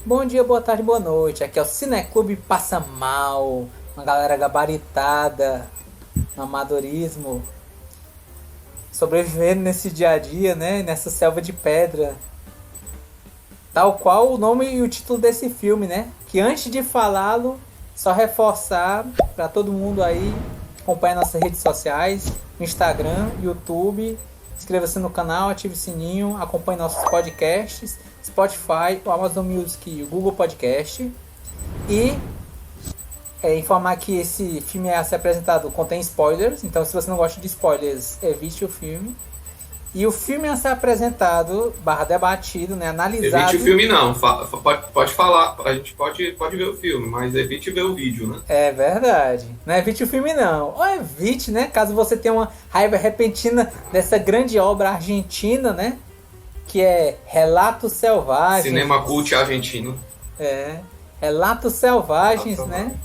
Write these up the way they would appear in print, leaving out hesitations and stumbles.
Bom dia, boa tarde, boa noite. Aqui é o Cineclube Passa Mal, uma galera gabaritada no amadorismo, sobrevivendo nesse dia a dia, né? Nessa selva de pedra. Tal qual o nome e o título desse filme, né? Que antes de falá-lo, só reforçar para todo mundo aí acompanhar nossas redes sociais, Instagram, YouTube. Inscreva-se no canal, ative o sininho, acompanhe nossos podcasts, Spotify, o Amazon Music e o Google Podcast. E informar que esse filme a ser apresentado contém spoilers, então se você não gosta de spoilers, evite o filme. E o filme a ser apresentado, debatido, né, analisado... Evite o filme não, pode falar, a gente pode ver o filme, mas evite ver o vídeo, né? É verdade. Não evite o filme não. Ou evite, né, caso você tenha uma raiva repentina dessa grande obra argentina, né, que é Relatos Selvagens. Cinema cult argentino. Relatos Selvagens, Relatos né, Selvagens.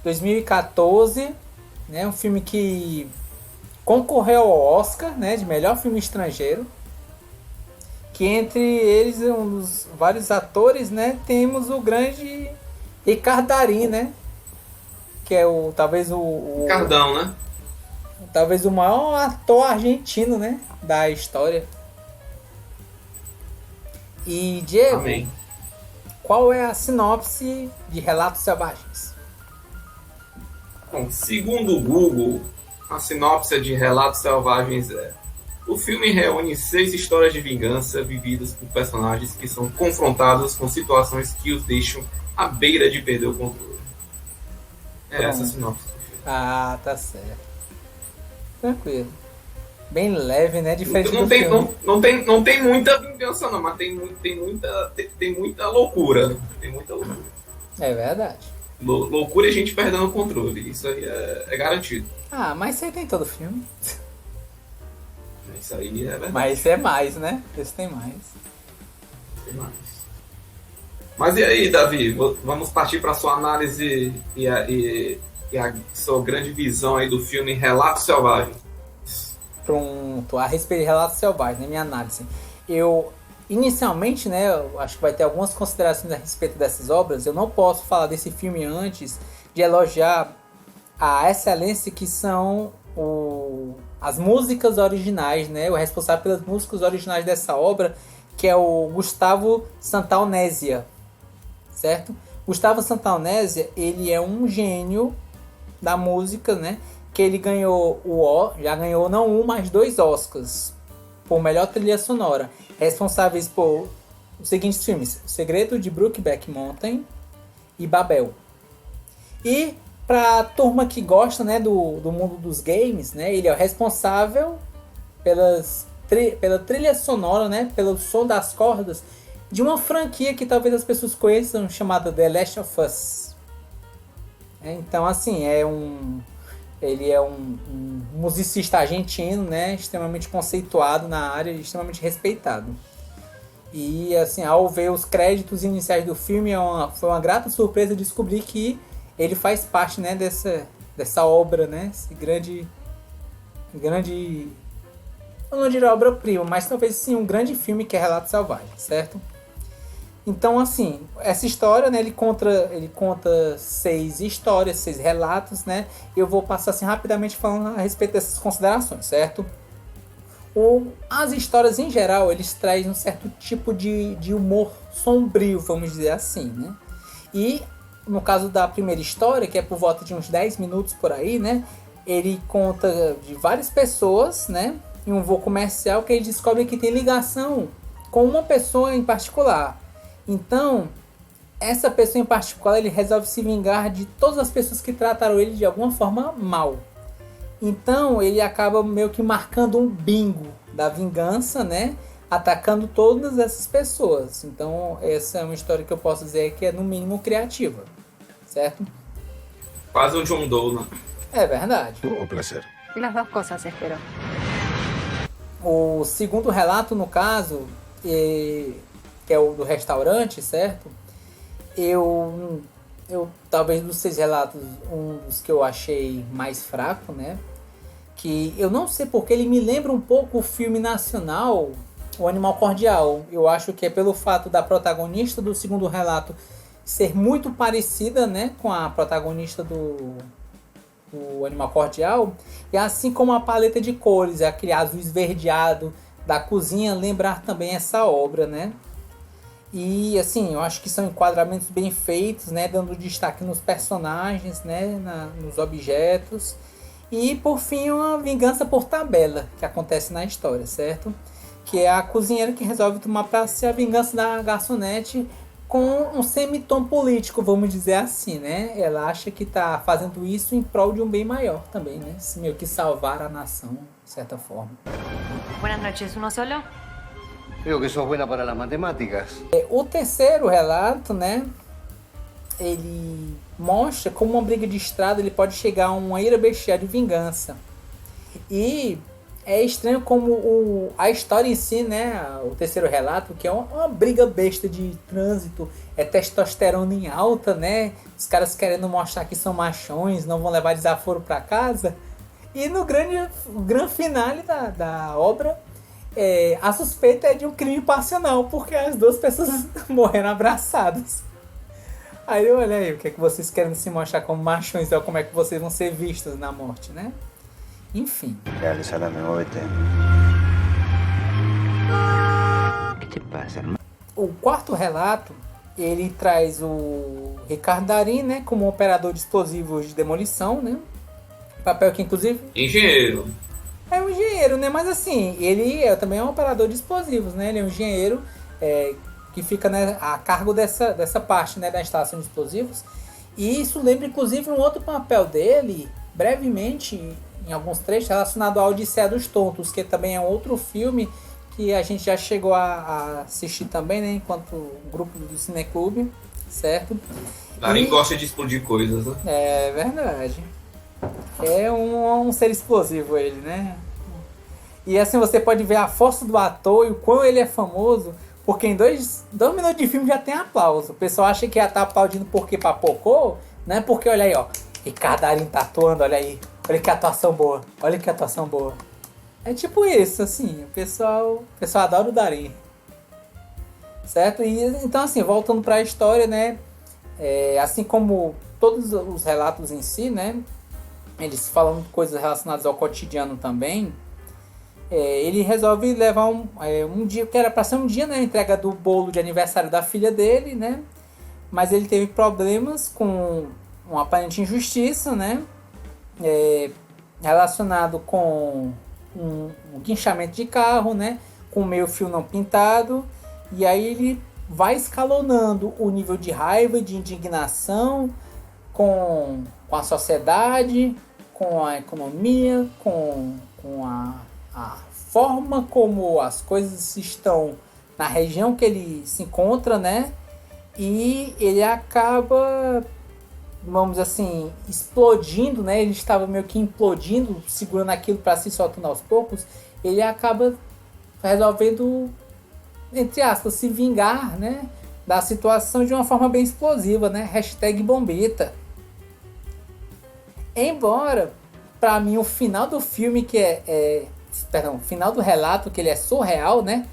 2014, né, um filme que concorreu ao Oscar, né, de melhor filme estrangeiro, que entre eles, um dos vários atores, né, temos o grande Ricardo Darín, né, que é talvez Cardão, né? talvez o maior ator argentino, né, da história. E Diego, Amém. qual é a sinopse de Relatos Selvagens? Bom, segundo o Google, a sinopse de Relatos Selvagens é: o filme reúne 6 histórias de vingança vividas por personagens que são confrontados com situações que os deixam à beira de perder o controle. É essa a sinopse. Ah, tá certo. Tranquilo. Bem leve, né? Diferente Não do tem, filme. não tem muita vingança não, mas tem muita loucura. Tem muita loucura. É verdade. Loucura e gente perdendo o controle. Isso aí é garantido. Ah, mas isso aí tem todo filme. Isso aí é verdade. Mas esse é mais, né? Esse tem mais. Tem mais. Mas e aí, Davi? Vamos partir para a sua análise e a sua grande visão aí do filme Relatos Selvagens. Pronto, a respeito de Relatos Selvagens, né? Minha análise. Inicialmente, né, eu acho que vai ter algumas considerações a respeito dessas obras. Eu não posso falar desse filme antes de elogiar a excelência que são as músicas originais, né? O responsável pelas músicas originais dessa obra, que é o Gustavo Santaolalla, certo? Gustavo Santaolalla, ele é um gênio da música, né? Que ele ganhou já ganhou não um, mas 2 Oscars por melhor trilha sonora, responsáveis por os seguintes filmes: O Segredo de Brokeback Mountain e Babel. E para a turma que gosta, né, do mundo dos games, né, ele é o responsável pela trilha sonora, né, pelo som das cordas de uma franquia que talvez as pessoas conheçam, chamada The Last of Us. Então, assim, ele é um musicista argentino, né, extremamente conceituado na área, extremamente respeitado. E, assim, ao ver os créditos iniciais do filme, foi uma grata surpresa descobrir que ele faz parte, né, dessa obra, né, esse grande, eu não diria obra-prima, mas talvez sim um grande filme que é Relatos Selvagens, certo? Então, assim, essa história, né, ele conta 6 histórias, 6 relatos, né? Eu vou passar assim rapidamente falando a respeito dessas considerações, certo? As histórias em geral, eles trazem um certo tipo de humor sombrio, vamos dizer assim, né? E no caso da primeira história, que é por volta de uns 10 minutos por aí, né? Ele conta de várias pessoas, né? Em um voo comercial que ele descobre que tem ligação com uma pessoa em particular. Então, essa pessoa em particular, ele resolve se vingar de todas as pessoas que trataram ele de alguma forma mal. Então, ele acaba meio que marcando um bingo da vingança, né? Atacando todas essas pessoas. Então, essa é uma história que eu posso dizer que é no mínimo criativa, certo? Quase um John Doe, né? É verdade. Un placer. Las dos cosas, espero. O segundo relato, no caso, que é o do restaurante, certo? Eu talvez dos 6 relatos, um dos que eu achei mais fraco, né? Que eu não sei porque ele me lembra um pouco o filme nacional o Animal Cordial. Eu acho que é pelo fato da protagonista do segundo relato ser muito parecida, né, com a protagonista do Animal Cordial, e assim como a paleta de cores, aquele azul esverdeado da cozinha, lembrar também essa obra, né? E assim, eu acho que são enquadramentos bem feitos, né, dando destaque nos personagens, né, nos objetos. E por fim, uma vingança por tabela que acontece na história, certo? Que é a cozinheira que resolve tomar para si a vingança da garçonete com um semitom político, vamos dizer assim, né? Ela acha que tá fazendo isso em prol de um bem maior também, né? Meio que salvar a nação, de certa forma. Buenas noches, ¿uno solo? Veo que sos buena para las matemáticas. O terceiro relato, né? Ele mostra como uma briga de estrada ele pode chegar a uma ira bestial de vingança. E é estranho como a história em si, né? O terceiro relato, que é uma briga besta de trânsito, é testosterona em alta, né? Os caras querendo mostrar que são machões, não vão levar desaforo para casa. E no grande finale da obra, a suspeita é de um crime passional, porque as duas pessoas morreram abraçadas. Aí olha aí, o que é que vocês querem se mostrar como machões, ou como é que vocês vão ser vistos na morte, né? Enfim. Dale, salame, móvete. ¿Qué te pasa, hermano? O quarto relato, ele traz o Ricardo Darín, né, como operador de explosivos de demolição, né? Papel que, inclusive... Engenheiro. É um engenheiro, né? Mas assim, ele também é um operador de explosivos, né? Ele é um engenheiro que fica, né, a cargo dessa parte, né, da instalação de explosivos. E isso lembra, inclusive, um outro papel dele, brevemente, em alguns trechos, relacionado à Odisseia dos Tontos, que também é um outro filme que a gente já chegou a assistir também, né? Enquanto grupo do Cineclube, certo? Darín gosta de explodir coisas, né? É verdade. É um ser explosivo ele, né? E assim você pode ver a força do ator e o quão ele é famoso, porque em dois minutos de filme já tem aplauso. O pessoal acha que já tá aplaudindo porque papocou, né? Porque olha aí, ó, Ricardo Darín tá atuando, olha aí. Olha que atuação boa, olha que atuação boa. É tipo isso, assim, o pessoal adora o Darín. Certo? E então assim, voltando para a história, né? Assim como todos os relatos em si, né? Eles falam de coisas relacionadas ao cotidiano também. Ele resolve levar um dia, que era para ser um dia, né, a entrega do bolo de aniversário da filha dele, né? Mas ele teve problemas com uma aparente injustiça, né? Relacionado com um guinchamento de carro, né? Com meio fio não pintado. E aí ele vai escalonando o nível de raiva e de indignação com a sociedade, com a economia, com a forma como as coisas estão na região que ele se encontra, né? E ele acaba, vamos dizer assim, explodindo, né? Ele estava meio que implodindo, segurando aquilo para se soltando aos poucos. Ele acaba resolvendo, entre aspas, se vingar, né? Da situação de uma forma bem explosiva, né? #bombeta. Embora, pra mim, o final do filme o final do relato, que ele é surreal, né?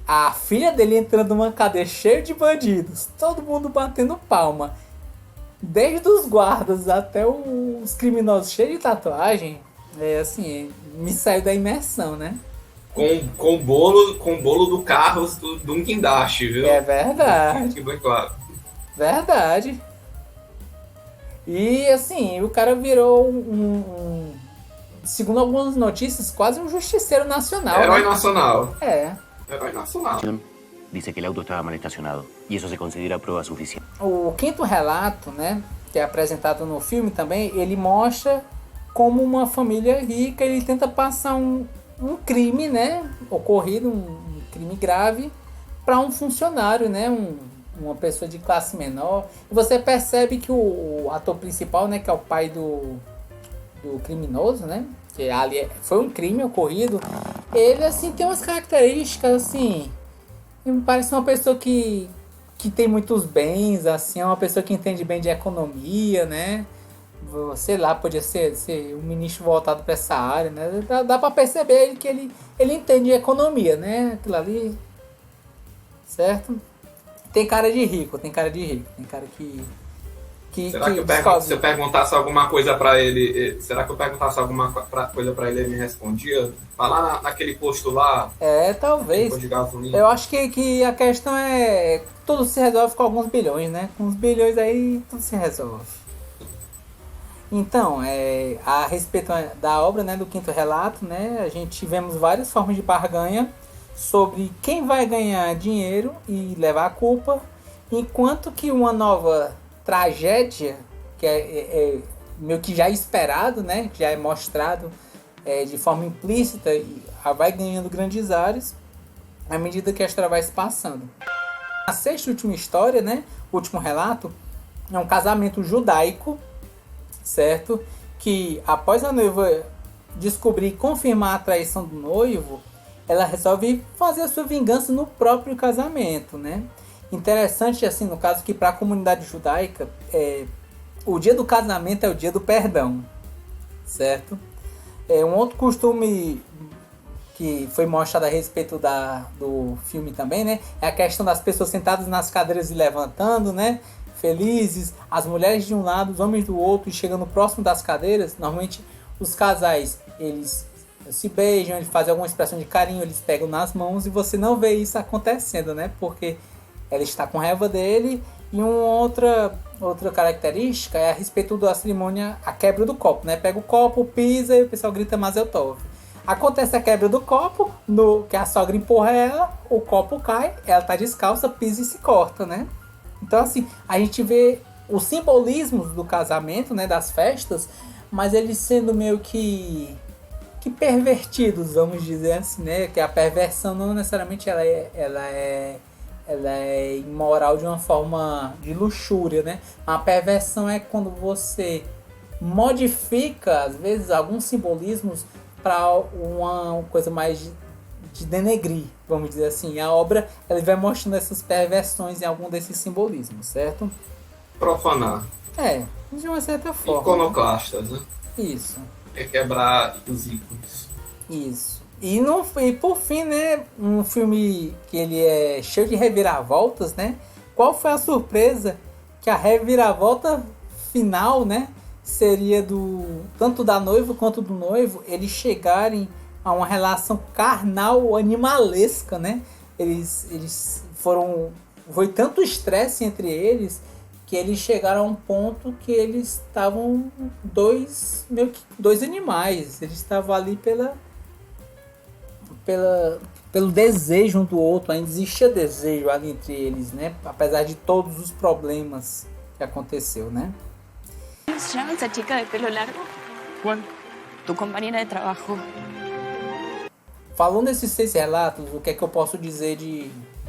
A filha dele entrando numa cadeia cheia de bandidos, todo mundo batendo palma, desde os guardas até os criminosos cheios de tatuagem, assim, me saiu da imersão, né? Com o bolo do Carlos do guindaste, viu? É verdade. Que bem claro. Verdade. E assim, o cara virou segundo algumas notícias, quase um justiceiro nacional. Herói né? nacional. Herói nacional. Dice que el auto estaba mal estacionado y eso se considera prueba suficiente. O quinto relato, né, que é apresentado no filme também, ele mostra como uma família rica ele tenta passar um crime, né, ocorrido, um crime grave, para um funcionário, né, uma pessoa de classe menor. E você percebe que o ator principal, né, que é o pai do criminoso, né, que ali foi um crime ocorrido, ele assim tem umas características assim, me parece uma pessoa que tem muitos bens, assim, é uma pessoa que entende bem de economia, né, sei lá, podia ser um ministro voltado para essa área, né? Dá para perceber que ele entende economia, né? Aquilo ali, certo? Tem cara de rico, tem cara que Será que descobre. se eu perguntasse alguma coisa pra ele, será que eu perguntasse alguma coisa pra ele, ele me respondia? Vai lá naquele posto lá, Talvez. posto de gasolina. Eu acho que a questão é tudo se resolve com alguns bilhões, né? Com uns bilhões aí tudo se resolve. Então, a respeito da obra, né, do quinto relato, né, a gente tivemos várias formas de barganha sobre quem vai ganhar dinheiro e levar a culpa, enquanto que uma nova tragédia, que é meio que já esperado, né, que já é mostrado de forma implícita, e vai ganhando grandes áreas à medida que a história vai se passando. A sexta e última história, né, o último relato, é um casamento judaico, certo? Que após a noiva descobrir e confirmar a traição do noivo, ela resolve fazer a sua vingança no próprio casamento, né? Interessante, assim, no caso que para a comunidade judaica, o dia do casamento é o dia do perdão, certo? Um outro costume que foi mostrado a respeito do filme também, né? É a questão das pessoas sentadas nas cadeiras e levantando, né? Felizes, as mulheres de um lado, os homens do outro, e chegando próximo das cadeiras. Normalmente os casais, eles se beijam, eles fazem alguma expressão de carinho, eles pegam nas mãos, e você não vê isso acontecendo, né? Porque ela está com raiva dele. E uma outra característica é a respeito da cerimônia, a quebra do copo, né? Pega o copo, pisa e o pessoal grita Mazel Tov. Acontece a quebra do copo, que a sogra empurra ela, o copo cai, ela tá descalça, pisa e se corta, né? Então, assim, a gente vê os simbolismos do casamento, né, das festas, mas eles sendo meio que pervertidos, vamos dizer assim, né? Que a perversão não necessariamente ela é imoral de uma forma de luxúria, né? A perversão é quando você modifica, às vezes, alguns simbolismos para uma coisa mais de denegrir, vamos dizer assim. A obra ela vai mostrando essas perversões em algum desses simbolismos, certo? Profanar. De uma certa forma. Iconoclastas, né? Isso. É quebrar os ícones. Isso. E por fim, né, um filme que ele é cheio de reviravoltas, né? Qual foi a surpresa que a reviravolta final, né, seria tanto da noiva quanto do noivo, eles chegarem a uma relação carnal animalesca, né? Foi tanto estresse entre eles que eles chegaram a um ponto que eles estavam meio que dois animais. Eles estavam ali pelo desejo um do outro. Ainda existia desejo ali entre eles, né? Apesar de todos os problemas que aconteceu, né? ¿Cómo se llama esa chica de pelo largo? ¿Cuál? Tu compañera de trabajo. Falando desses 6 relatos, o que é que eu posso dizer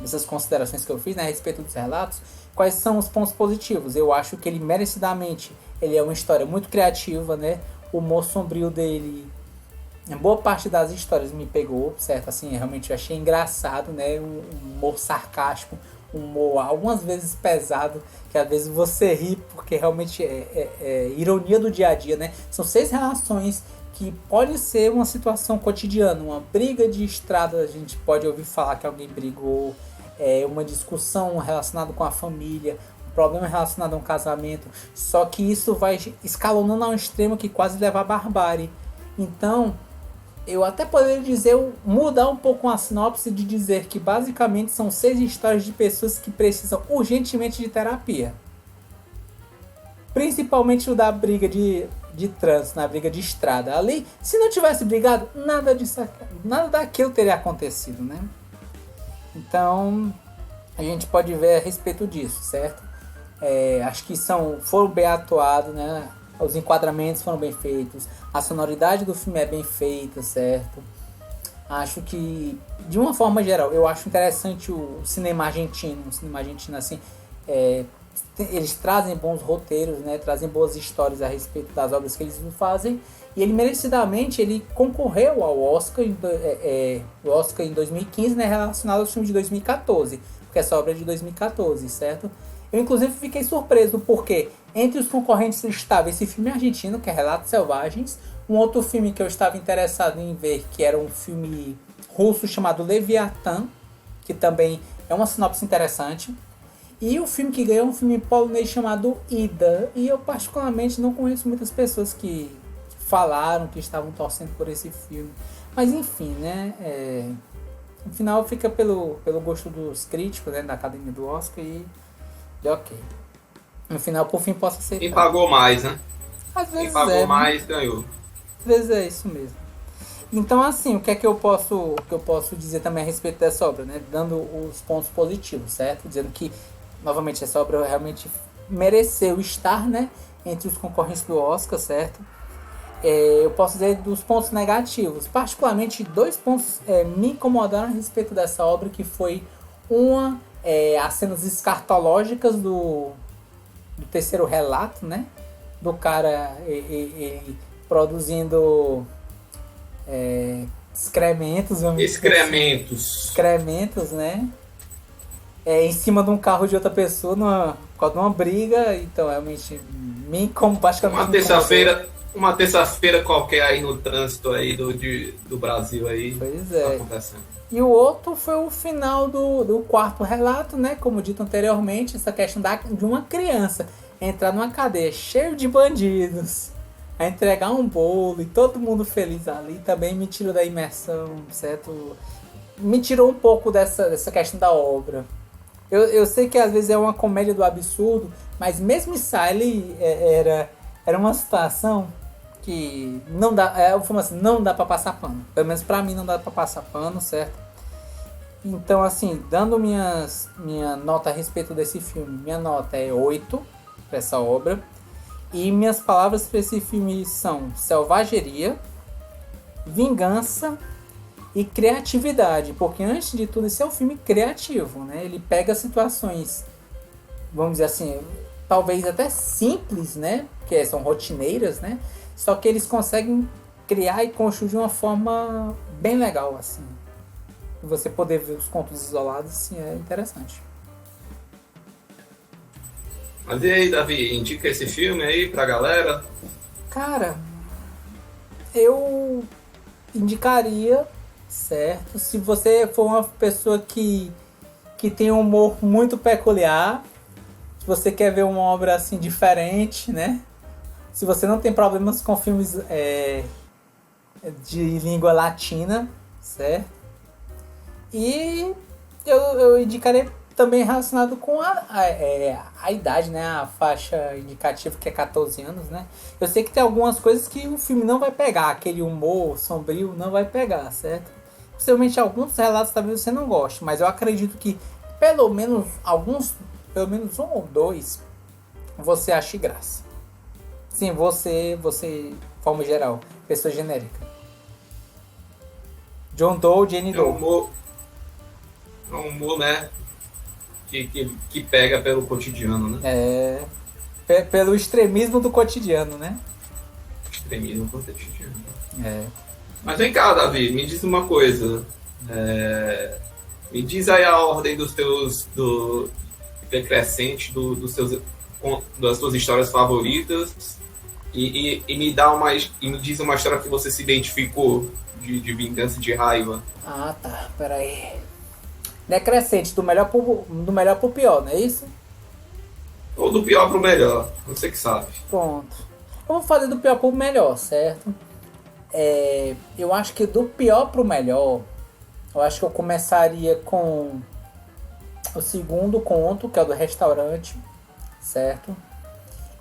dessas considerações que eu fiz, né, a respeito dos relatos? Quais são os pontos positivos? Eu acho que ele merecidamente ele é uma história muito criativa, né? O humor sombrio dele, boa parte das histórias me pegou, certo? Assim, realmente eu achei engraçado, né? Um humor sarcástico, um humor algumas vezes pesado, que às vezes você ri porque realmente é ironia do dia a dia, né? São 6 relações que pode ser uma situação cotidiana, uma briga de estrada, a gente pode ouvir falar que alguém brigou, uma discussão relacionada com a família, um problema relacionado a um casamento, só que isso vai escalonando a um extremo que quase leva à barbárie. Então, eu até poderia dizer, mudar um pouco a sinopse de dizer que basicamente são 6 histórias de pessoas que precisam urgentemente de terapia. Principalmente o da briga de trânsito, na briga de estrada. Ali, se não tivesse brigado, nada daquilo teria acontecido, né? Então, a gente pode ver a respeito disso, certo? Acho que foram bem atuados, né? Os enquadramentos foram bem feitos, a sonoridade do filme é bem feita, certo? Acho que, de uma forma geral, eu acho interessante o cinema argentino. O cinema argentino, assim, eles trazem bons roteiros, né? Trazem boas histórias a respeito das obras que eles fazem. E ele merecidamente ele concorreu ao Oscar em 2015, né? Relacionado ao filme de 2014, porque essa obra é de 2014, certo? Eu inclusive fiquei surpreso porque Entre os concorrentes estava esse filme argentino, que é Relatos Selvagens. Um outro filme que eu estava interessado em ver, que era um filme russo chamado Leviatã, que também é uma sinopse interessante. E o filme que ganhou é um filme polonês chamado Ida. E eu particularmente não conheço muitas pessoas que falaram que estavam torcendo por esse filme. Mas enfim, né? No final fica pelo gosto dos críticos, né? Da Academia do Oscar e ok. No final, por fim, possa ser. Quem pagou mais, né? Às vezes Quem pagou né? mais ganhou. Às vezes é isso mesmo. Então, assim, o que é que eu posso dizer também a respeito dessa obra, né? Dando os pontos positivos, certo? Dizendo que, novamente, essa obra realmente mereceu estar, né? Entre os concorrentes do Oscar, certo? Eu posso dizer dos pontos negativos. Particularmente, 2 pontos me incomodaram a respeito dessa obra, que foi as cenas escatológicas do terceiro relato, né? Do cara produzindo excrementos, excrementos, né? Em cima de um carro de outra pessoa por causa de uma briga. Então, realmente, uma terça-feira qualquer aí no trânsito aí do Brasil aí. Pois é. Tá acontecendo. E o outro foi o final do quarto relato, né? Como dito anteriormente, essa questão de uma criança entrar numa cadeia cheia de bandidos, a entregar um bolo e todo mundo feliz ali, também me tirou da imersão, certo? Me tirou um pouco dessa questão da obra. Eu sei que às vezes é uma comédia do absurdo, mas mesmo isso ali era uma situação que não dá, não dá pra passar pano. Pelo menos pra mim não dá pra passar pano, certo? Então, assim, dando minha nota a respeito desse filme, minha nota é 8 pra essa obra. E minhas palavras para esse filme são selvageria, vingança e criatividade. Porque antes de tudo, esse é um filme criativo, né? Ele pega situações, vamos dizer assim, talvez até simples, né? Que são rotineiras, né? Só que eles conseguem criar e construir de uma forma bem legal, assim. E você poder ver os contos isolados, assim, é interessante. Mas e aí, Davi, indica esse filme aí pra galera? Cara, eu indicaria, certo? Se você for uma pessoa que tem um humor muito peculiar, se você quer ver uma obra assim diferente, né? Se você não tem problemas com filmes de língua latina, certo? E eu indicaria também relacionado com a idade, né? A faixa indicativa, que é 14 anos, né? Eu sei que tem algumas coisas que o filme não vai pegar, aquele humor sombrio não vai pegar, certo? Possivelmente alguns relatos talvez você não goste, mas eu acredito que pelo menos um ou dois, você ache graça. Sim, você, de forma geral, pessoa genérica. John Doe, Jane Doe. É um humor, né? Que pega pelo cotidiano, né? Pelo extremismo do cotidiano, né? Extremismo do cotidiano. Mas vem cá, Davi, me diz uma coisa. Me diz aí a ordem dos teus... decrescente das tuas histórias favoritas e me diz uma história que você se identificou de vingança e de raiva. Ah, tá. Peraí. Decrescente, do melhor pro pior, não é isso? Ou do pior pro melhor, você que sabe. Pronto. Eu vou fazer do pior pro melhor, certo? Eu acho que do pior pro melhor, eu acho que eu começaria com o segundo conto, que é o do restaurante, certo?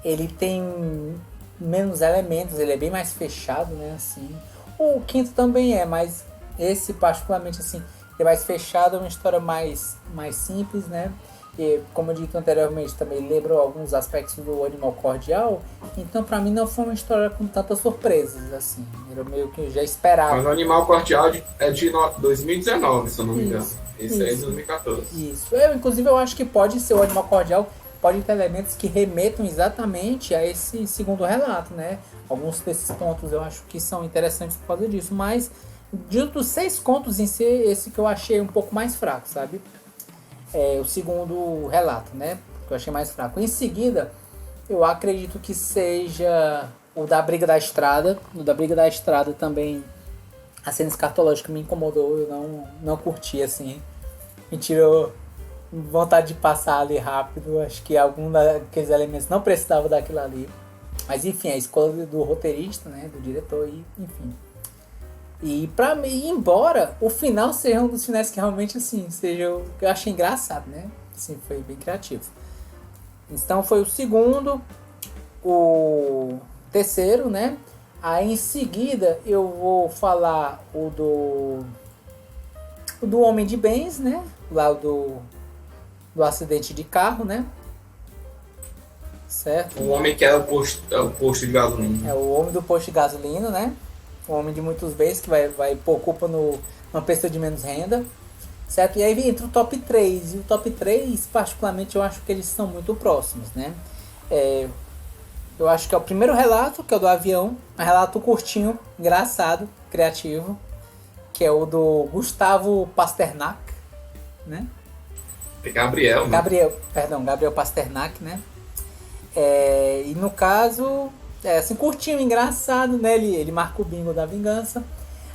Ele tem menos elementos, ele é bem mais fechado, né, assim. O quinto também mas esse particularmente, assim, é mais fechado, é uma história mais simples, né? E, como eu disse anteriormente, também lembrou alguns aspectos do Animal Cordial. Então, pra mim, não foi uma história com tantas surpresas, assim. Eu meio que já esperava. Mas o Animal Cordial é de 2019, se eu não me engano. Esse é de 2014. Isso. Inclusive, eu acho que pode ser o Animal Cordial, pode ter elementos que remetam exatamente a esse segundo relato, né? Alguns desses pontos eu acho que são interessantes por causa disso, mas dos 6 contos em si, esse que eu achei um pouco mais fraco, sabe? O segundo relato, né? Que eu achei mais fraco. Em seguida, eu acredito que seja o da Briga da Estrada. O da Briga da Estrada também, a cena escatológica me incomodou, eu não curti, assim. Me tirou vontade de passar ali rápido. Acho que algum daqueles elementos não precisava daquilo ali. Mas enfim, a escolha do roteirista, né, do diretor, e enfim. E pra mim, embora o final seja um dos finais que realmente, assim, eu achei engraçado, né? Assim, foi bem criativo. Então foi o segundo, o terceiro, né? Aí em seguida eu vou falar o do Homem de Bens, né? Lá do acidente de carro, né? Certo? O homem que é o posto de gasolina. É o homem do posto de gasolina, né? O homem de muitos bens que vai pôr culpa numa pessoa de menos renda. Certo? E aí entra o top 3. E o top 3, particularmente, eu acho que eles são muito próximos, né? Eu acho que é o primeiro relato, que é o do avião. Um relato curtinho, engraçado, criativo. Que é o do Gustavo Pasternak, né? É Gabriel, né? Gabriel Pasternak, né? E no caso, assim, curtinho, engraçado, né? Ele marca o bingo da vingança.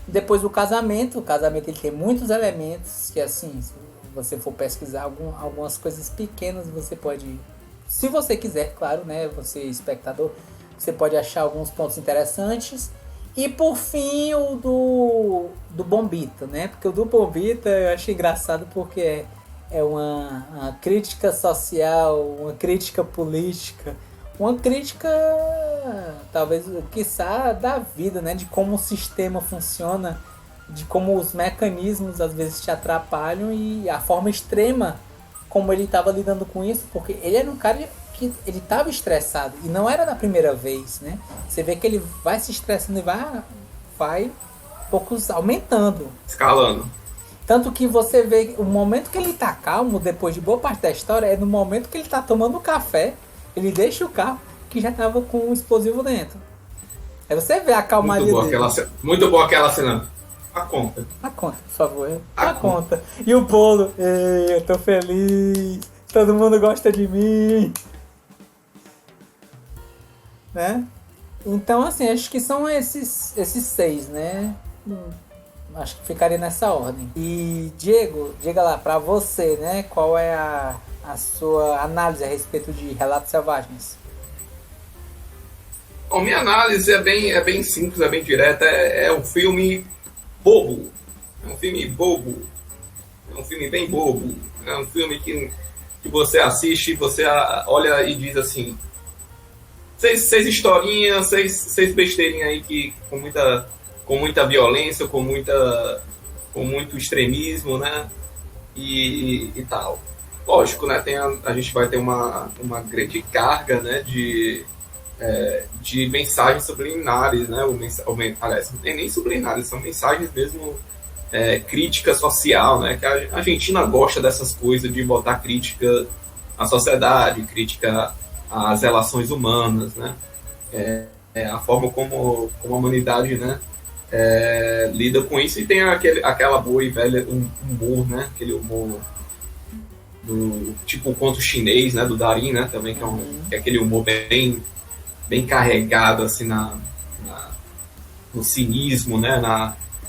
Depois o casamento ele tem muitos elementos que, assim, se você for pesquisar algumas coisas pequenas, você pode, se você quiser, claro, né? Você, espectador, você pode achar alguns pontos interessantes. E por fim, o do Bombita, né? Porque o do Bombita eu achei engraçado porque é uma crítica social, uma crítica política, uma crítica, talvez, quiçá, da vida, né? De como o sistema funciona, de como os mecanismos às vezes te atrapalham e a forma extrema como ele estava lidando com isso, porque ele era um cara que ele estava estressado e não era da primeira vez, né? Você vê que ele vai se estressando e vai poucos aumentando. Escalando. Tanto que você vê o momento que ele tá calmo, depois de boa parte da história, é no momento que ele tá tomando café, ele deixa o carro que já tava com um explosivo dentro. Aí você vê a calmaria dele. Muito boa aquela cena. A conta, por favor. A conta. E o bolo. Ei, eu tô feliz. Todo mundo gosta de mim. Né? Então, assim, acho que são esses 6, né? Acho que ficaria nessa ordem. E, Diego, diga lá, pra você, né? Qual é a sua análise a respeito de Relatos Selvagens? Bom, minha análise é bem simples, é bem direta. É um filme bobo. É um filme bobo. É um filme bem bobo. É um filme que você assiste, você olha e diz assim... Seis historinhas, seis besteirinhas aí que com muita violência, com muito extremismo, né? E tal. Lógico, né? A gente vai ter uma grande carga, né? De mensagens subliminares, né? Aliás, não tem nem subliminares, são mensagens mesmo, crítica social, né? Que a Argentina gosta dessas coisas, de botar crítica à sociedade, crítica às relações humanas, né? A forma como a humanidade, né? Lida com isso, e tem aquela boa e velha humor, né? Aquele humor do tipo o conto chinês, né? Do Darin, né? Também que é aquele humor bem carregado assim no cinismo, né?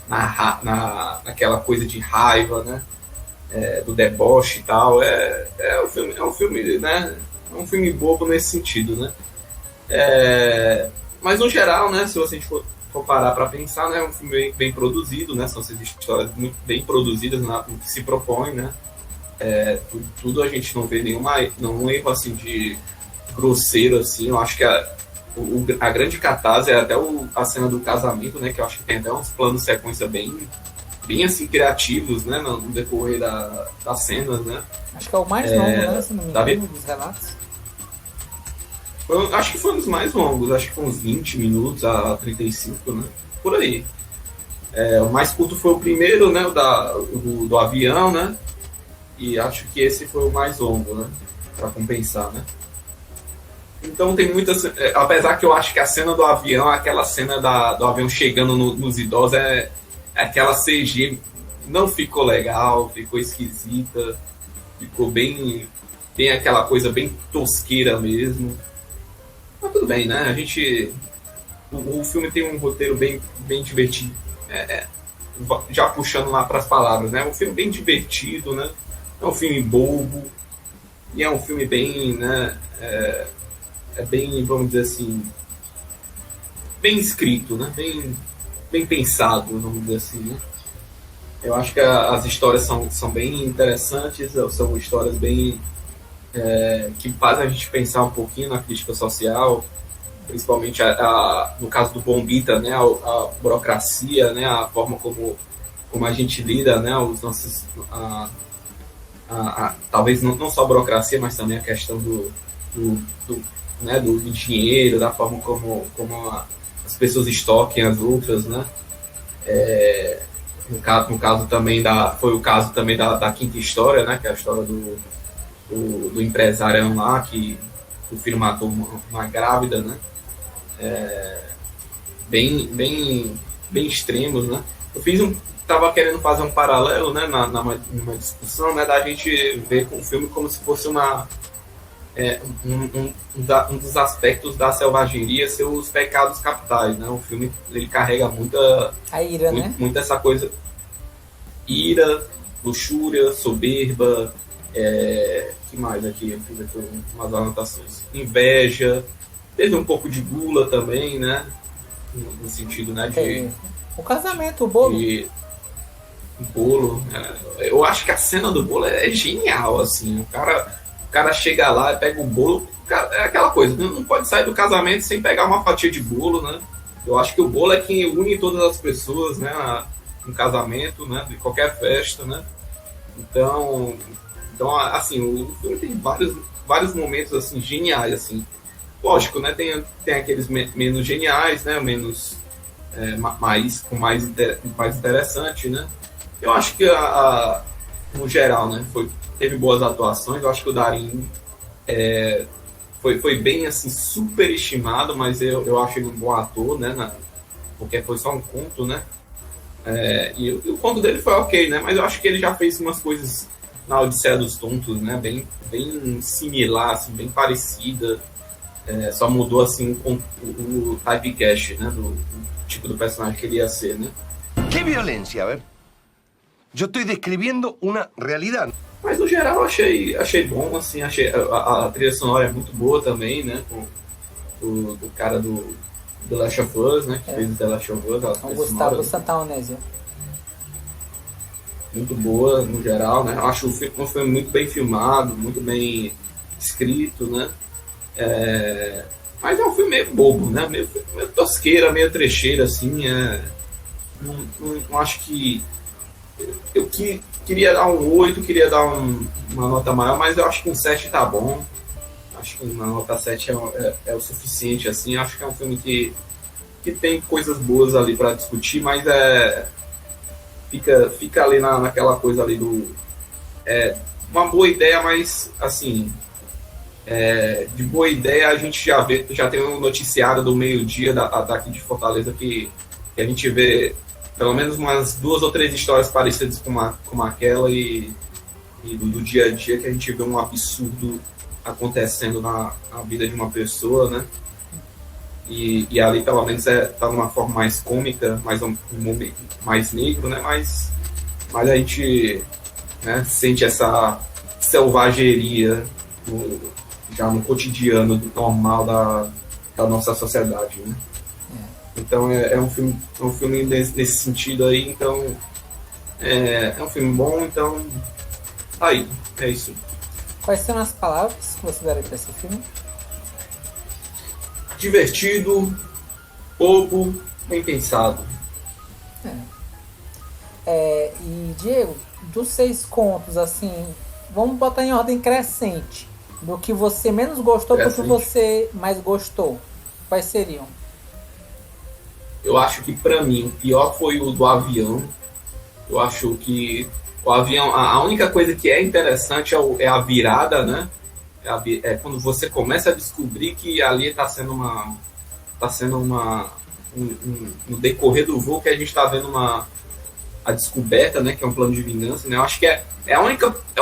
Naquela coisa de raiva, né? Do deboche e tal. É um filme, né? É um filme bobo nesse sentido, né? Mas no geral, né? Se você for parar para pensar, né? É um filme bem produzido, né? São essas histórias muito bem produzidas no que se propõe, né? Tudo a gente não vê nenhum erro assim de grosseiro assim. Eu acho que a grande catarse é até a cena do casamento, né? Que eu acho que tem até uns planos de sequência bem assim criativos, né? No decorrer das cenas, né? Acho que é o mais longo, né? Se não me engano, dos relatos. Acho que foi um dos mais longos, acho que foi uns 20 minutos a 35, né? Por aí. O mais curto foi o primeiro, né? Do avião, né? E acho que esse foi o mais longo, né? Pra compensar, né? Então tem muitas... apesar que eu acho que a cena do avião, aquela cena do avião chegando nos idosos, aquela CG não ficou legal, ficou esquisita, ficou bem aquela coisa bem tosqueira mesmo. Mas tudo bem, né? O filme tem um roteiro bem divertido. Já puxando lá para as palavras, né? É um filme bem divertido, né? É um filme bobo. E é um filme bem, né? Bem, vamos dizer assim, bem escrito, né? Bem pensado, vamos dizer assim, né? Eu acho que as histórias são bem interessantes, são histórias bem que fazem a gente pensar um pouquinho na crítica social, principalmente no caso do Bombita, né? A burocracia, né? A forma como a gente lida, né? Os nossos talvez não só a burocracia, mas também a questão do dinheiro, da forma como as pessoas estoquem as outras, né? No caso também foi o caso também da quinta história, né? Que é a história do empresário lá que o filho matou uma grávida, né? Bem extremos, né? Tava querendo fazer um paralelo, né, numa discussão, né, da gente ver com o filme como se fosse um dos aspectos da selvageria ser os pecados capitais, né? O filme ele carrega a ira, né? Muita essa coisa, ira, luxúria, soberba, que mais aqui? Eu fiz aqui umas anotações. Inveja, teve um pouco de gula também, né? No sentido, né, de o casamento, o bolo. O bolo, eu acho que a cena do bolo é genial, assim. O cara chega lá e pega o bolo, é aquela coisa, não pode sair do casamento sem pegar uma fatia de bolo, né? Eu acho que o bolo é quem une todas as pessoas, né, no casamento, né, de qualquer festa, né? Então assim, o filme tem vários momentos assim geniais, assim. Lógico, né? Tem aqueles menos geniais, né? Menos mais interessante, né? Eu acho que no geral, né? Teve boas atuações. Eu acho que o Darín foi bem assim superestimado, mas eu acho ele um bom ator, né? Porque foi só um conto, né? E o conto dele foi ok, né? Mas eu acho que ele já fez umas coisas na Odisseia dos Tontos, né? Bem similar, assim, bem parecida. Só mudou assim o typecast, né? Do tipo do personagem que ele ia ser, né? Que violência, a ver? Eu estou descrevendo uma realidade. Mas no geral eu achei bom, assim, achei a trilha sonora é muito boa também, né? Com do cara do The Last of Us, né? Que fez o The Last of Us. O Gustavo Santaolésio. Muito boa no geral, né? Eu acho um filme muito bem filmado, muito bem escrito, né? Mas é um filme meio bobo, né? Meio tosqueira, meio trecheira, assim. Não acho que... Eu queria dar um 8, queria dar uma nota maior, mas eu acho que um 7 tá bom. Acho que uma nota 7 é o suficiente, assim. Acho que é um filme que tem coisas boas ali para discutir, mas fica ali naquela coisa ali uma boa ideia, mas assim... de boa ideia, a gente já tem um noticiário do meio-dia daqui de Fortaleza que a gente vê pelo menos umas 2 ou 3 histórias parecidas com aquela e do dia a dia, que a gente vê um absurdo acontecendo na vida de uma pessoa, né? E ali pelo menos tá numa forma mais cômica, um momento mais negro, né? Mas a gente, né, sente essa selvageria já no cotidiano normal da nossa sociedade, né? Então é um filme nesse sentido aí, então é um filme bom, então aí, é isso. Quais são as palavras que você daria para esse filme? Divertido, bobo, bem pensado. E Diego, dos 6 contos, assim, vamos botar em ordem crescente. Do que você menos gostou para o que você mais gostou. Quais seriam? Eu acho que para mim o pior foi o do avião. Eu acho que o avião, a única coisa que é interessante é a virada, né? É quando você começa a descobrir que ali está sendo no decorrer do voo que a gente está vendo a descoberta, né? Que é um plano de vingança, né? Eu acho que é o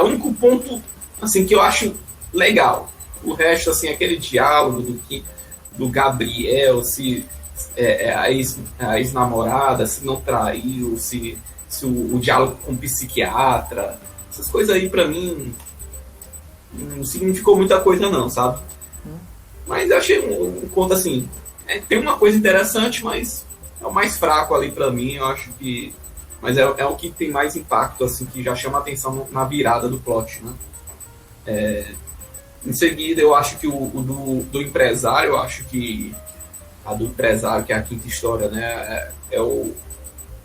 único ponto assim que eu acho legal. O resto, assim, aquele diálogo do Gabriel, se a ex-namorada, se não traiu, se o diálogo com o psiquiatra, essas coisas aí pra mim não significou muita coisa não, sabe? Mas eu achei um conto assim, tem uma coisa interessante, mas é o mais fraco ali pra mim, eu acho que... Mas é o que tem mais impacto, assim, que já chama atenção na virada do plot, né? Em seguida, eu acho que o do empresário, eu acho que a do empresário, que é a quinta história, né?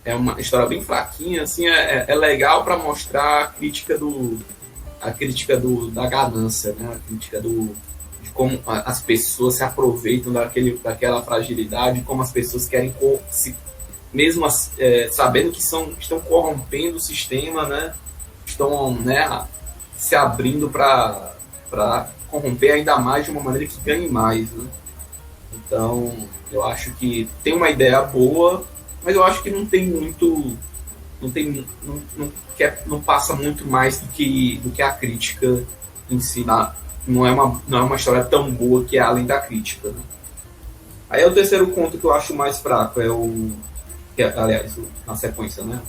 É uma história bem fraquinha, assim, é legal para mostrar a crítica da ganância, né? A crítica de como as pessoas se aproveitam daquela fragilidade, como as pessoas querem mesmo sabendo que estão corrompendo o sistema, né? Estão, né, se abrindo para corromper ainda mais de uma maneira que ganhe mais, né? Então, eu acho que tem uma ideia boa, mas eu acho que não tem muito, não passa muito mais do que a crítica em si. Não é uma história tão boa que é além da crítica, né? Aí o terceiro conto que eu acho mais fraco aliás, na sequência, né?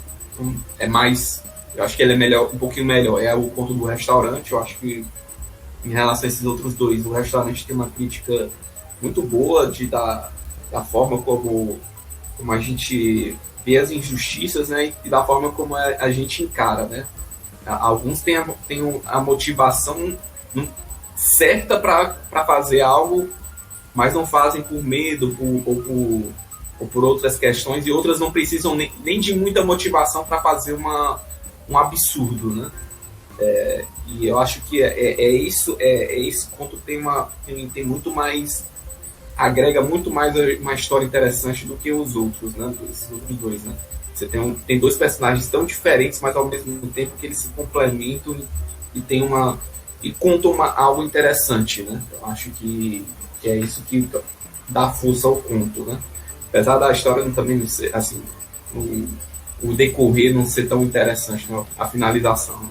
É mais... Eu acho que ele é melhor, um pouquinho melhor. É o conto do restaurante. Eu acho que, em relação a esses outros dois, o restaurante tem uma crítica muito boa da forma como a gente vê as injustiças, né? E da forma como a gente encara, né? Alguns têm a motivação certa para fazer algo, mas não fazem por medo ou por outras questões, e outras não precisam nem de muita motivação para fazer um absurdo, né? E eu acho que esse conto tem muito mais, agrega muito mais uma história interessante do que os outros, né? Esses outros dois, né? Você tem dois personagens tão diferentes, mas ao mesmo tempo que eles se complementam e contam algo interessante, né? Eu acho que é isso que dá força ao conto, né? Apesar da história também não ser, assim, o decorrer não ser tão interessante, né? A finalização. Né?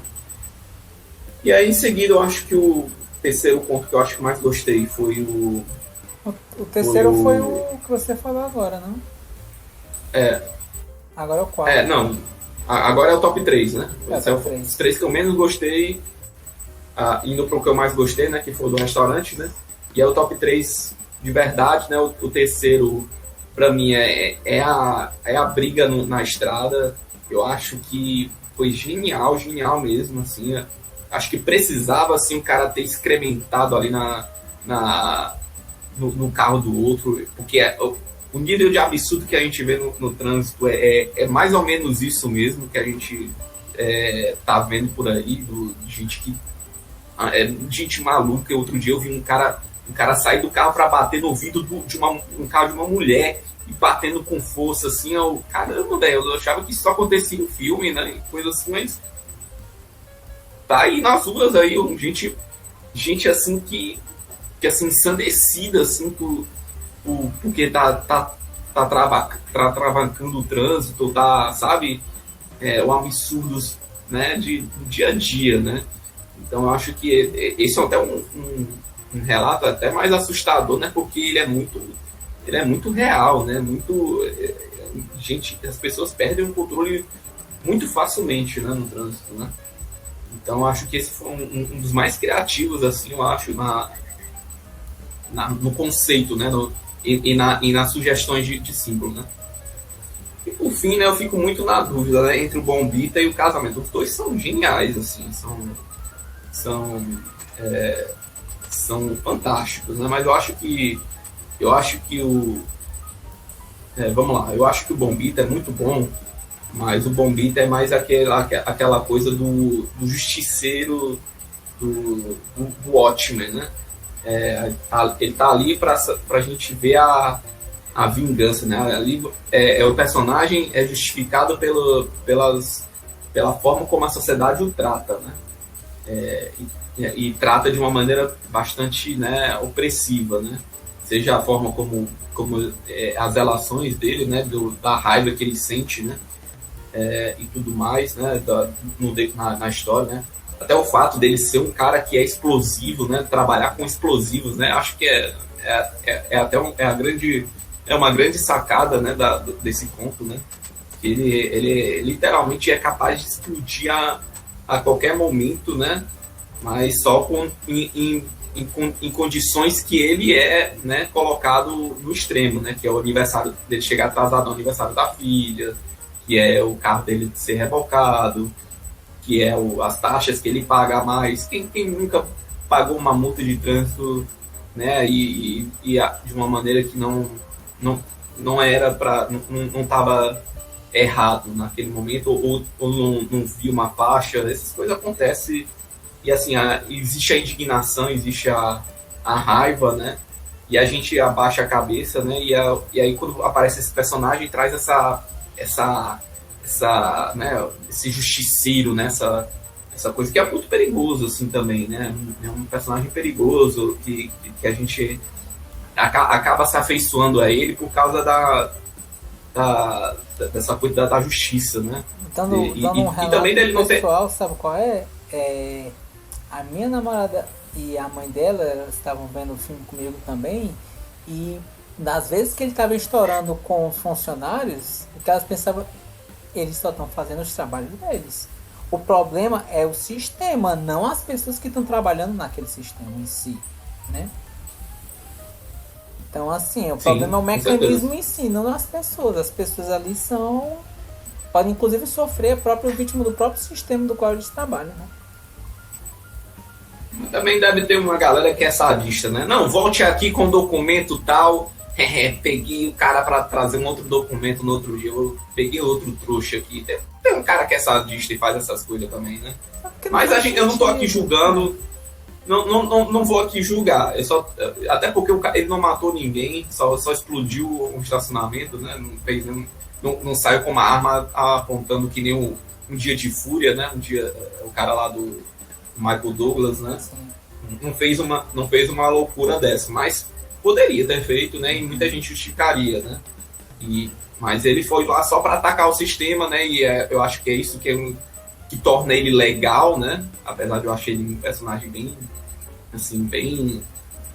E aí, em seguida, eu acho que o terceiro conto que eu acho que mais gostei foi o... O terceiro foi o que você falou agora, não? Agora é o quarto. Não. Agora é o top 3, né? Os 3 que eu menos gostei, indo pro que eu mais gostei, né? Que foi o do restaurante, né? E é o top 3 de verdade, né? O terceiro... Pra mim é a briga na estrada. Eu acho que foi genial mesmo, assim. Acho que precisava, assim, o cara ter excrementado ali no carro do outro, porque o nível de absurdo que a gente vê no trânsito é mais ou menos isso mesmo que a gente tá vendo por aí, gente maluca. Outro dia eu vi um cara sair do carro para bater no vidro de um carro de uma mulher e batendo com força, assim. Caramba, velho, eu achava que isso só acontecia no filme, né? Coisa assim, mas tá aí nas ruas aí, gente assim que assim, ensandecida, assim, porque tá travancando o trânsito, tá, sabe? Um absurdo, né, do dia a dia, né? Então eu acho que esse é até um relato até mais assustador, né? Porque ele é muito real, né? As pessoas perdem o controle muito facilmente, né, no trânsito, né? Então eu acho que esse foi um dos mais criativos, assim, eu acho, no conceito, né? E nas sugestões de símbolo, né? E por fim, né, eu fico muito na dúvida, né, entre o Bombita e o Casamento. Os dois são geniais, assim, são fantásticos, né? Mas eu acho que vamos lá, eu acho que o Bombita é muito bom, mas o Bombita é mais aquela coisa do justiceiro do Watchmen, né? Ele tá ali pra gente ver a vingança, né? Ali o personagem é justificado pela forma como a sociedade o trata, né? E trata de uma maneira bastante, né, opressiva, né? Seja a forma como as relações dele, né, da raiva que ele sente, né, e tudo mais, né, na história, né? Até o fato dele ser um cara que é explosivo, né, trabalhar com explosivos, né? Acho que é uma grande sacada, né, desse conto, né? Ele literalmente é capaz de explodir a qualquer momento, né? Mas só em condições que ele é, né, colocado no extremo, né? Que é o aniversário dele chegar atrasado no aniversário da filha, que é o carro dele ser rebocado, que é as taxas que ele paga a mais. Quem nunca pagou uma multa de trânsito, né? De uma maneira que não era para, não estava errado naquele momento, ou não viu uma faixa. Essas coisas acontecem. E assim, existe a indignação, existe a raiva, né? E a gente abaixa a cabeça, né? E aí quando aparece esse personagem, traz né, esse justiceiro, né? Essa coisa que é muito perigoso, assim, também, né? É um personagem perigoso que a gente acaba se afeiçoando a ele por causa dessa coisa da justiça, né? Dando um relato também dele não pessoal, sabe qual é? A minha namorada e a mãe dela, elas estavam vendo o filme comigo também, e das vezes que ele estava estourando com os funcionários, o que elas pensavam, eles só estão fazendo os trabalhos deles. O problema é o sistema, não as pessoas que estão trabalhando naquele sistema em si, né? Então, assim, o problema é o mecanismo em si, não as pessoas. As pessoas ali podem inclusive sofrer a própria vítima do próprio sistema do qual eles trabalham, né? Também deve ter uma galera que é sadista, né? Não, volte aqui com documento tal. Peguei o cara para trazer um outro documento no outro dia. Eu peguei outro trouxa aqui. Tem um cara que é sadista e faz essas coisas também, né? Mas eu não tô aqui julgando. Não vou aqui julgar. Até porque ele não matou ninguém, só explodiu um estacionamento, né? Não saiu com uma arma apontando que nem um dia de fúria, né? O cara lá do Michael Douglas, né? Não fez uma loucura dessa, mas poderia ter feito, né? E muita gente justificaria, né? Mas ele foi lá só para atacar o sistema, né? E eu acho que é isso que torna ele legal, né? Apesar de eu achar ele um personagem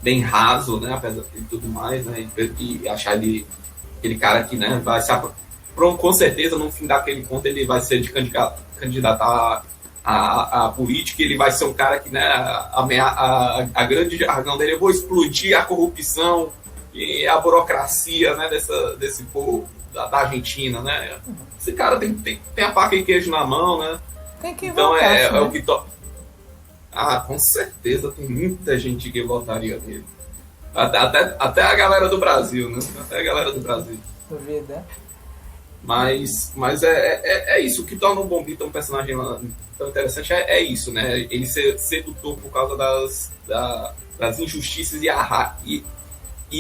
bem raso, né? Apesar de tudo mais, né? E achar ele aquele cara que, né? Com certeza, no fim daquele conto, ele vai ser de candidatar a política. Ele vai ser um cara que, né? A grande jargão dele: eu vou explodir a corrupção e a burocracia, né? Desse povo da Argentina, né? Esse cara tem a faca e queijo na mão, né? Tem que então votar, é o que com certeza tem muita gente que votaria nele. Até a galera do Brasil, né? Até a galera do Brasil. Duvida. Mas é isso. O que torna o Bombita um personagem tão interessante é isso, né? Ele ser sedutor por causa das injustiças e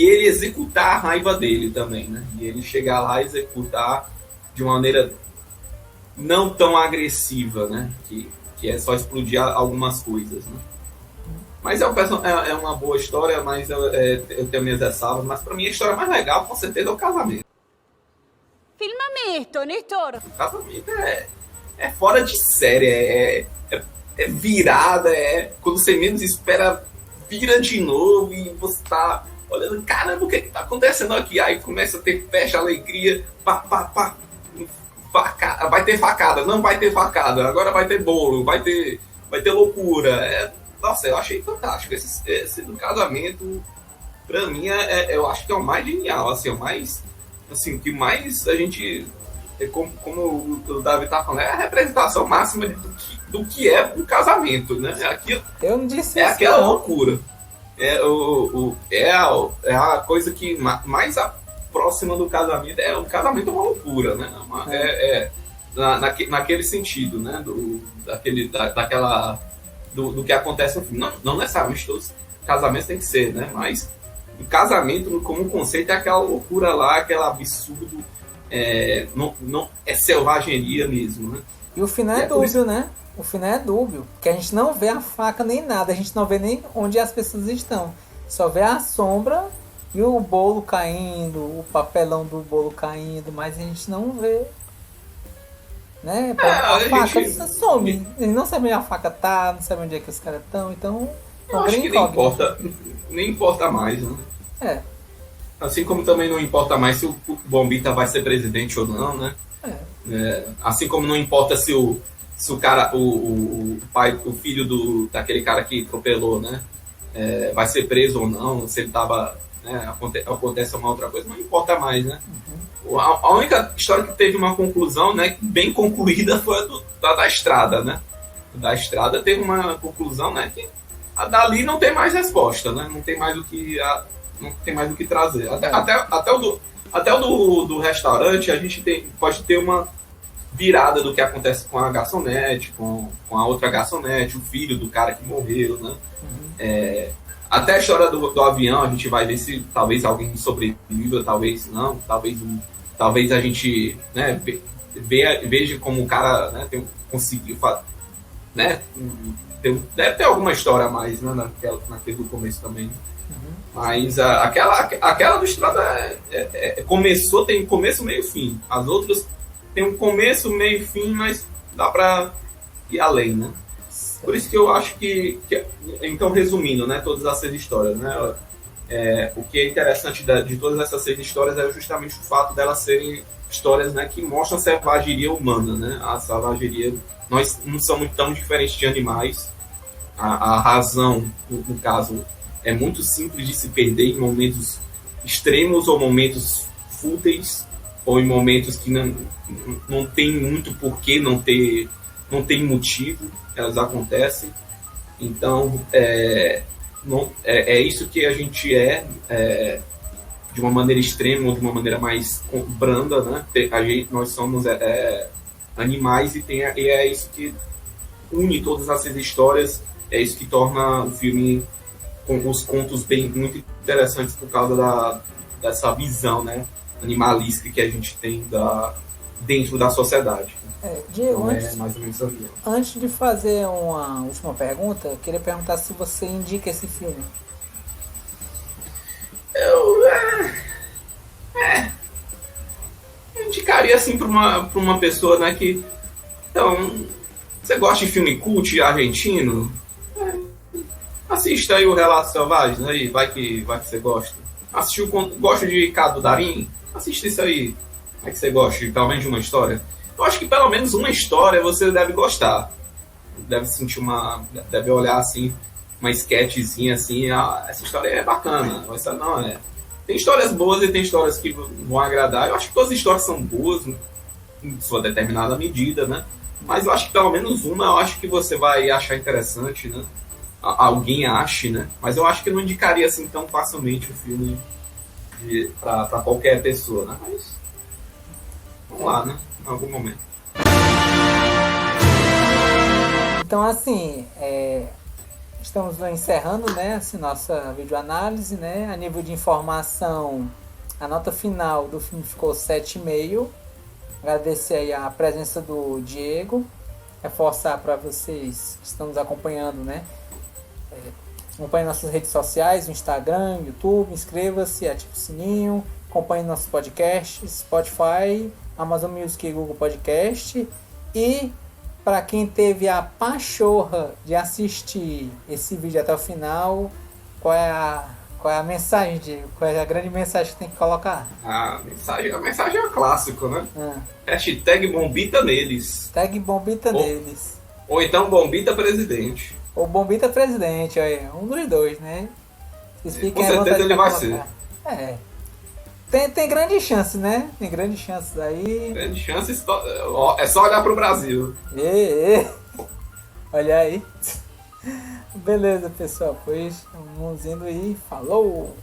ele executar a raiva dele também, né? E ele chegar lá e executar de uma maneira não tão agressiva, né? Que é só explodir algumas coisas, né? Mas é uma boa história, mas eu tenho minhas ressalvas. Mas pra mim a história mais legal, com certeza, é o casamento. Filmame esto, Néstor. O casamento é fora de série, é virada, quando você menos espera, vira de novo e você tá olhando, caramba, o que tá acontecendo aqui? Aí começa a ter festa, alegria, pá, vai ter facada, não vai ter facada, agora vai ter bolo, vai ter loucura. Nossa, eu achei fantástico. Esse do casamento, pra mim, eu acho que é o mais genial, assim, o mais, assim, que mais a gente, como o Davi tá falando, é a representação máxima do que é um casamento, né? Aquilo, eu não disse é isso, aquela não. loucura. É a coisa que mais próxima do casamento. O casamento é uma loucura, né? Naquele sentido, né? Do que acontece no filme. Não necessariamente todos os casamentos tem que ser, né? Mas o casamento, como conceito, é aquela loucura lá, aquele absurdo. Não é selvageria mesmo, né? E o final é dúbio, né? O final é dúbio, porque a gente não vê a faca nem nada, a gente não vê nem onde as pessoas estão. Só vê a sombra e o bolo caindo, o papelão do bolo caindo, mas a gente não vê, né? A faca some. Eles não sabem onde a faca tá, não sabem onde é que os caras estão, então eu acho que nem importa mais, né? É. Assim como também não importa mais se o Bombita vai ser presidente ou não, né? Assim como não importa se o cara, o pai, o filho daquele cara que atropelou, né? Vai ser preso ou não, se ele tava, né, acontece uma outra coisa, não importa mais, né? A única história que teve uma conclusão, né, bem concluída foi a da Estrada, né? Da Estrada teve uma conclusão, né, que a dali não tem mais resposta, né? Não tem mais o que trazer. Até o do restaurante a gente pode ter uma virada do que acontece com a garçonete, com a outra garçonete, o filho do cara que morreu, né? Até a história do avião, a gente vai ver se talvez alguém sobreviva, talvez não, talvez a gente, né, veja como o cara, né, conseguiu, né, deve ter alguma história a mais, né, naquele do começo também. Mas aquela do Estrada tem começo, meio e fim. As outras tem um começo, meio e fim, mas dá pra ir além, né? Por isso que eu acho que então, resumindo, né, todas as 6 histórias, né, o que é interessante de todas essas 6 histórias é justamente o fato delas serem histórias, né, que mostram a selvageria humana, né, a selvageria. Nós não somos tão diferentes de animais. A razão, no caso, é muito simples de se perder em momentos extremos ou momentos fúteis, ou em momentos que não tem muito porquê, não tem motivo, elas acontecem. Então, é isso que a gente de uma maneira extrema ou de uma maneira mais branda, né? Nós somos animais e é isso que une todas essas histórias, é isso que torna o filme com os contos muito interessantes por causa dessa visão, né, animalística que a gente tem dentro da sociedade. Diego, então, mais ou menos assim. Antes de fazer uma última pergunta, eu queria perguntar se você indica esse filme. Eu indicaria assim para uma pessoa, né, que então, você gosta de filme cult argentino? Assista aí o Relatos Selvagens, aí, vai que você gosta. Gosta de Cado Darim? Assista isso aí. Vai que você gosta, pelo menos de uma história. Eu acho que pelo menos uma história você deve gostar. Deve deve olhar assim, uma sketchzinha assim, essa história é bacana. Essa não é. Tem histórias boas e tem histórias que vão agradar. Eu acho que todas as histórias são boas, em sua determinada medida, né? Mas eu acho que pelo menos uma eu acho que você vai achar interessante, né? Alguém ache, né? Mas eu acho que eu não indicaria assim tão facilmente o filme para qualquer pessoa, né? Mas vamos lá, né? Em algum momento. Então, assim, estamos encerrando, né, assim, nossa videoanálise, né? A nível de informação, a nota final do filme ficou 7,5. Agradecer aí a presença do Diego, reforçar para vocês que estão nos acompanhando, né? Acompanhe nossas redes sociais, no Instagram, YouTube, inscreva-se, ative o sininho, acompanhe nossos podcasts, Spotify, Amazon Music e Google Podcast. E para quem teve a pachorra de assistir esse vídeo até o final, qual é a mensagem, Diego? Qual é a grande mensagem que tem que colocar? A mensagem é um clássico, né? Hashtag Bombita neles. Hashtag Bombita neles. Ou então Bombita presidente. Ou Bombita presidente, aí, um dos dois, né? Com certeza ele vai ser. Tem grande chance, né? Tem grandes chances aí. Grande chance, é só olhar pro Brasil. Olha aí. Beleza, pessoal. Pois vamos indo aí. Falou!